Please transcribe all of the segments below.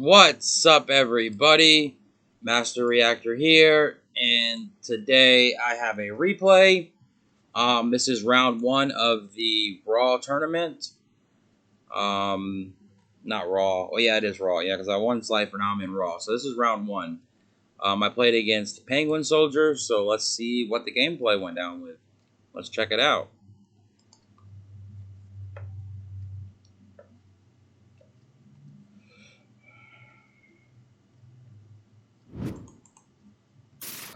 What's up, everybody? Master Reactor here, and today I have a replay. This is round 1 of the Raw tournament. Not Raw. Oh yeah, it is Raw. Yeah, because I won Slifer, now I'm in Raw. So this is round 1. I played against Penguin Soldier, so let's see what the gameplay went down with. Let's check it out.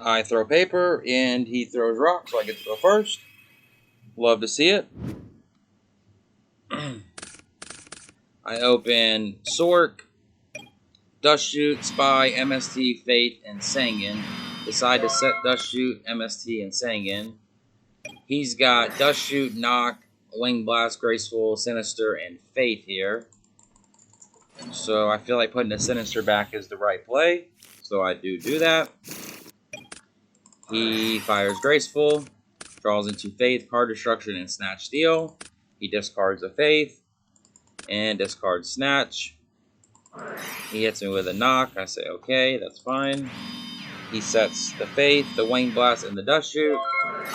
I throw paper, and he throws rock, so I get to go first. Love to see it. I open Sork, Dust Shoot, Spy, MST, Fate, and Sanguine. Decide to set Dust Shoot, MST, and Sanguine. He's got Dust Shoot, Knock, Wing Blast, Graceful, Sinister, and Fate here. So I feel like putting the Sinister back is the right play. So I do that. He fires Graceful, draws into Faith, Card Destruction, and Snatch Steal. He discards a Faith and discards Snatch. He hits me with a Knock. I say, okay, that's fine. He sets the Faith, the Wing Blast, and the Dust Shoot.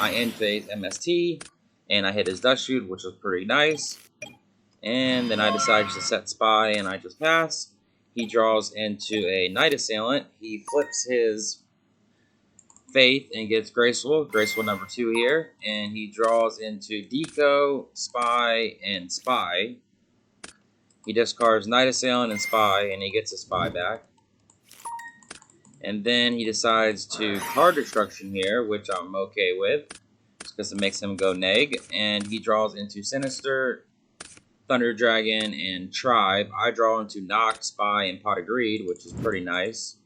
I end Faith MST, and I hit his Dust Shoot, which was pretty nice. And then I decide to set Spy, and I just pass. He draws into a Night Assailant. He flips his Faith and gets Graceful number 2 here. And he draws into Deco, Spy, and Spy. He discards Night Assailant and Spy, and he gets a Spy back. And then he decides to Card Destruction here, which I'm okay with, because it makes him go neg. And he draws into Sinister, Thunder Dragon, and Tribe. I draw into Knock, Spy, and Pot of Greed, which is pretty nice.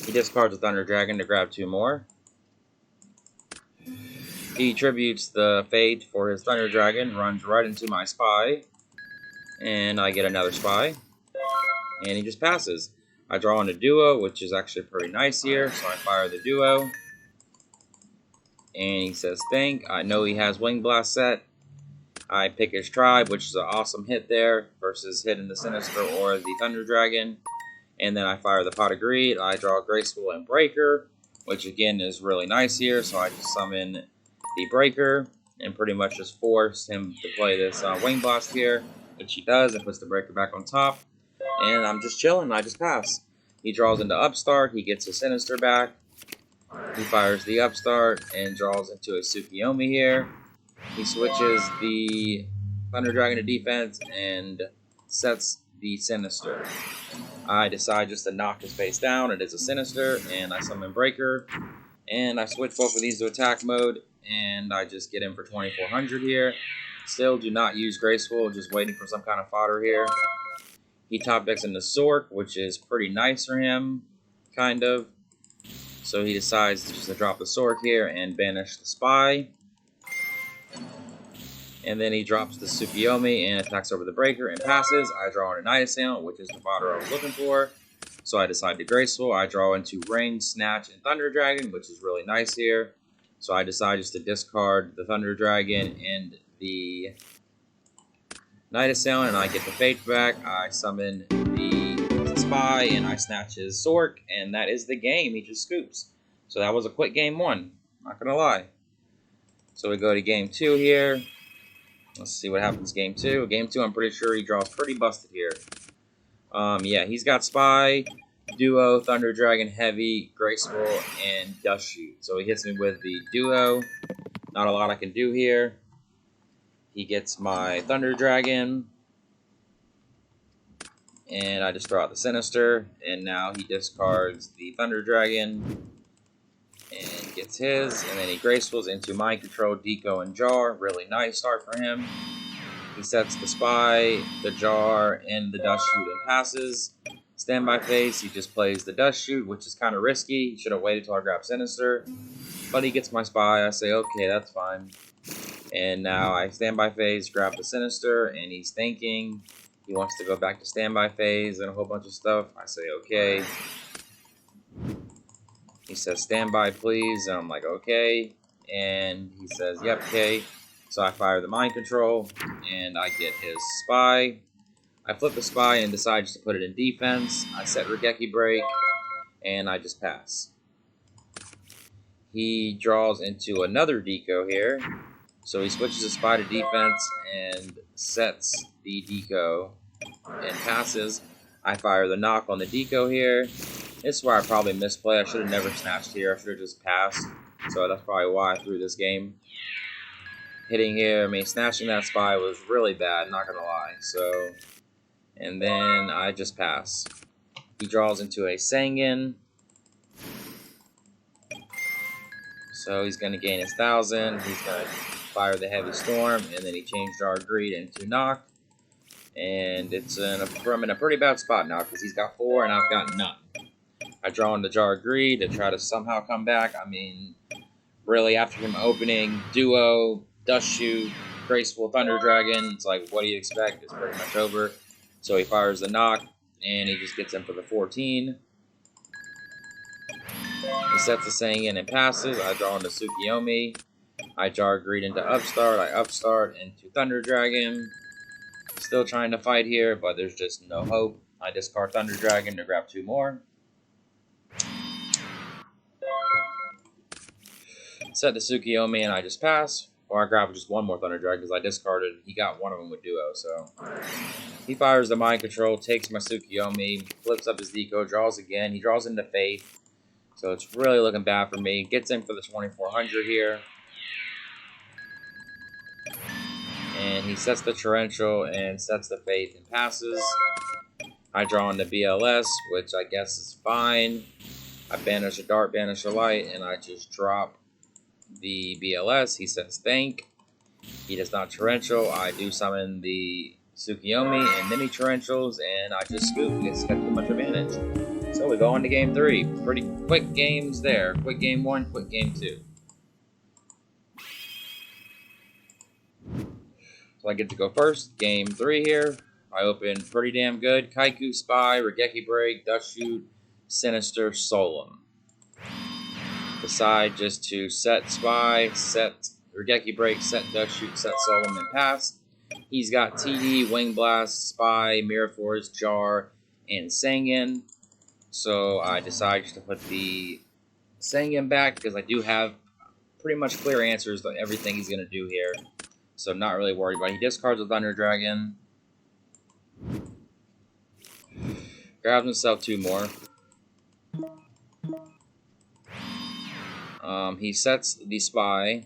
He discards the Thunder Dragon to grab 2 more. He tributes the Fate for his Thunder Dragon, runs right into my Spy, and I get another Spy. And he just passes. I draw in a Duo, which is actually pretty nice here, so I fire the Duo. And he says, think. I know he has Wing Blast set. I pick his Tribe, which is an awesome hit there, versus hitting the Sinister or the Thunder Dragon. And then I fire the Pot of Greed. I draw Graceful and Breaker, which again is really nice here, so I just summon the Breaker and pretty much just force him to play this Wing Blast here, which he does, and puts the Breaker back on top. And I'm just chilling. I just pass. He draws into Upstart. He gets a Sinister back. He fires the Upstart and draws into a Tsukiyomi here. He switches the Thunder Dragon to defense and sets the Sinister. I decide just to knock his face down. It is a Sinister, and I summon Breaker. And I switch both of these to attack mode, and I just get him for 2400 here. Still do not use Graceful, just waiting for some kind of fodder here. He top decks into Sork, which is pretty nice for him, kind of. So he decides just to drop the Sork here and banish the Spy. And then he drops the Tsukiyomi and attacks over the Breaker and passes. I draw in a Night Assailant, which is the fodder I was looking for. So I decide to Graceful. I draw into Ring, Snatch, and Thunder Dragon, which is really nice here. So I decide just to discard the Thunder Dragon and the Night Assailant, and I get the Fate back. I summon the Spy, and I snatch his Sork, and that is the game. He just scoops. So that was a quick game 1. Not gonna lie. So we go to game 2 here. Let's see what happens game 2. Game 2, I'm pretty sure he draws pretty busted here. Yeah, he's got Spy, Duo, Thunder Dragon, Heavy, Graceful, and Dust Shoot. So he hits me with the Duo. Not a lot I can do here. He gets my Thunder Dragon. And I just throw out the Sinister. And now he discards the Thunder Dragon. And gets his. And then he Gracefuls into Mind Control, Deco, and Jar. Really nice start for him. He sets the Spy, the Jar, and the Dust Shoot and passes. Standby phase, he just plays the Dust Shoot, which is kind of risky. He should have waited till I grab Sinister. But he gets my Spy. I say, okay, that's fine. And now I standby phase, grab the Sinister, and he's thinking. He wants to go back to standby phase and a whole bunch of stuff. I say, okay. He says, standby, please. And I'm like, okay. And he says, yep, okay. So I fire the Mind Control, and I get his Spy. I flip the spy and decide to put it in defense. I set Regeki break, and I just pass. He draws into another deco here, so he switches the spy to defense and sets the deco and passes. I fire the knock on the deco here. This is where I probably misplay. I should have never snatched here. I should have just passed. So that's probably why I threw this game. Hitting here, I mean, snatching that spy was really bad, not gonna lie. So, and then I just pass. He draws into a Sangan. So he's gonna gain his 1,000. He's gonna fire the Heavy Storm, and then he changed our greed into knock. And I'm in a pretty bad spot now because he's got 4 and I've got none. I draw in the Jar of Greed to try to somehow come back. I mean, really, after him opening Duo, Dust Shoot, Graceful Thunder Dragon, it's like, what do you expect? It's pretty much over. So he fires the knock, and he just gets in for the 14. He sets the Sangan and passes. I draw into Tsukiyomi. I Jar Greed into Upstart. I Upstart into Thunder Dragon. Still trying to fight here, but there's just no hope. I discard Thunder Dragon to grab 2 more. Set the Tsukiyomi and I just pass. Or I grab just 1 more Thunder Dragon because I discarded. He got 1 of them with Duo, so. He fires the Mind Control, takes my Tsukiyomi, flips up his deco, draws again. He draws into Faith. So it's really looking bad for me. Gets in for the 2,400 here. And he sets the Torrential and sets the Faith and passes. I draw into BLS, which I guess is fine. I banish a Dart, banish a Light, and I just drop the BLS. He says thank. He does not Torrential. I do summon the Tsukiyomi and mini Torrentials, and I just scoop. It's got too much advantage. So we go on to game 3. Pretty quick games there. Quick game 1, quick game 2. So I get to go first. Game 3 here. I open pretty damn good. Kaiku, Spy, Regeki Break, Dust Shoot, Sinister, Solemn. Decide just to set Spy, set Regeki Break, set Dust Shoot, set Solemn, and pass. He's got TD, Wing Blast, Spy, Mirror Force, Jar, and Sangan. So I decide to put the Sangan back because I do have pretty much clear answers to everything he's going to do here. So I'm not really worried about it. He discards the Thunder Dragon. Grabs himself 2 more. He sets the Spy.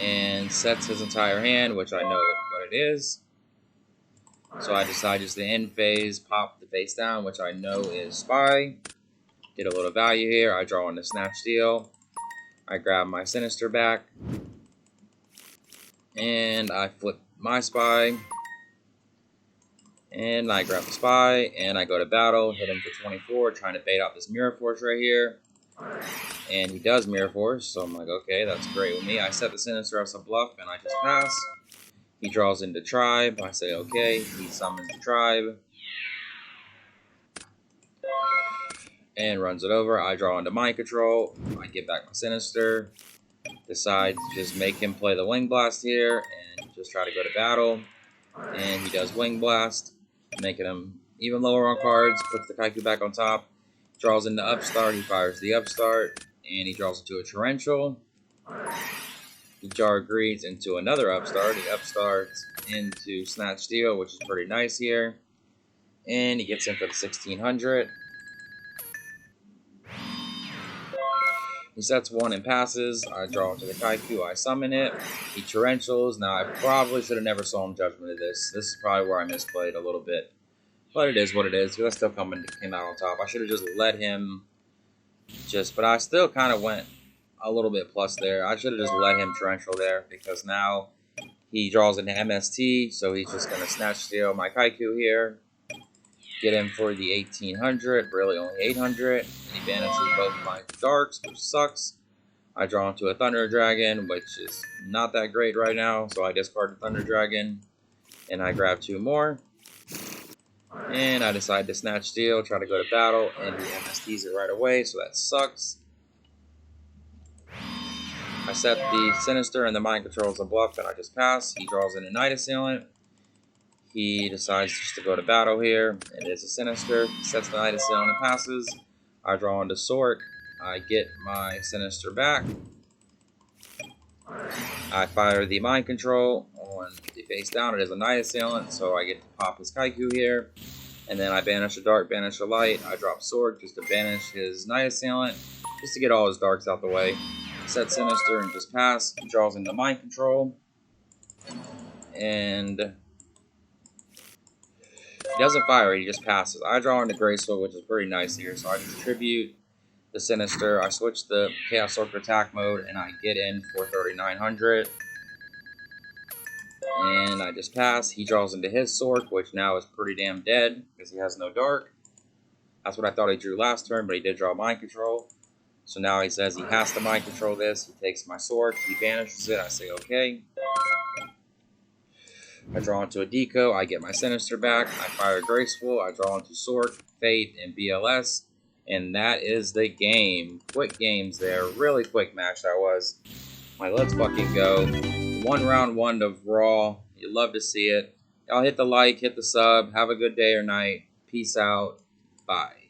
And sets his entire hand, which I know what it is. So I decide just to end phase, pop the face down, which I know is Spy. Get a little value here. I draw on the Snatch Steal. I grab my Sinister back. And I flip my Spy. And I grab the Spy. And I go to battle. Hit him for 24. Trying to bait out this Mirror Force right here. And he does Mirror Force. So I'm like, okay, that's great with me. I set the Sinister as a bluff. And I just pass. He draws into Tribe. I say, okay. He summons the Tribe. And runs it over. I draw into Mind Control. I get back my Sinister. Decide to just make him play the Wing Blast here. And just try to go to battle. And he does Wing Blast. Making him even lower on cards. Puts the Kaiku back on top. Draws into Upstart. He fires the Upstart. And he draws into a Torrential. He Jar Greeds into another Upstart. He Upstarts into Snatch Steal, which is pretty nice here. And he gets in for the 1,600. He sets 1 and passes. I draw into the Kaiku. I summon it. He Torrentials. Now, I probably should have never Solemn Judgment of this. This is probably where I misplayed a little bit. But it is what it is. That's still came out on top. I should have just let him but I still kind of went a little bit plus there. I should have just let him Torrential there because now he draws into MST. So he's just going to Snatch Steal my Kaiku here. Get him for the 1,800, really only 800, and he banishes both my Darks, which sucks. I draw into a Thunder Dragon, which is not that great right now, so I discard the Thunder Dragon, and I grab 2 more. And I decide to Snatch Steal, try to go to battle, and he MSTs it right away, so that sucks. I set the Sinister and the Mind Control as a bluff, and I just pass. He draws in a Night Assailant. He decides just to go to battle here. It is a Sinister. Sets the Knight of Stone and passes. I draw into Sork. I get my Sinister back. I fire the Mind Control on the face down. It is a Knight Assailant, so I get to pop his Kaiku here. And then I banish a Dark, banish a Light. I drop Sork just to banish his Knight Assailant, just to get all his Darks out the way. Set Sinister and just pass. He draws into Mind Control. And he doesn't fire, he just passes. I draw into Graceful, which is pretty nice here. So I just tribute the Sinister. I switch the Chaos Sork attack mode, and I get in for 3,900. And I just pass. He draws into his Sork, which now is pretty damn dead because he has no Dark. That's what I thought he drew last turn, but he did draw Mind Control. So now he says he has to Mind Control this. He takes my Sork, he banishes it. I say okay. I draw into a Deco, I get my Sinister back, I fire Graceful, I draw into Sork, Fate, and BLS, and that is the game. Quick games there, really quick match that was. Let's fucking go. 1 round 1 of Raw, you love to see it. Y'all hit the like, hit the sub, have a good day or night, peace out, bye.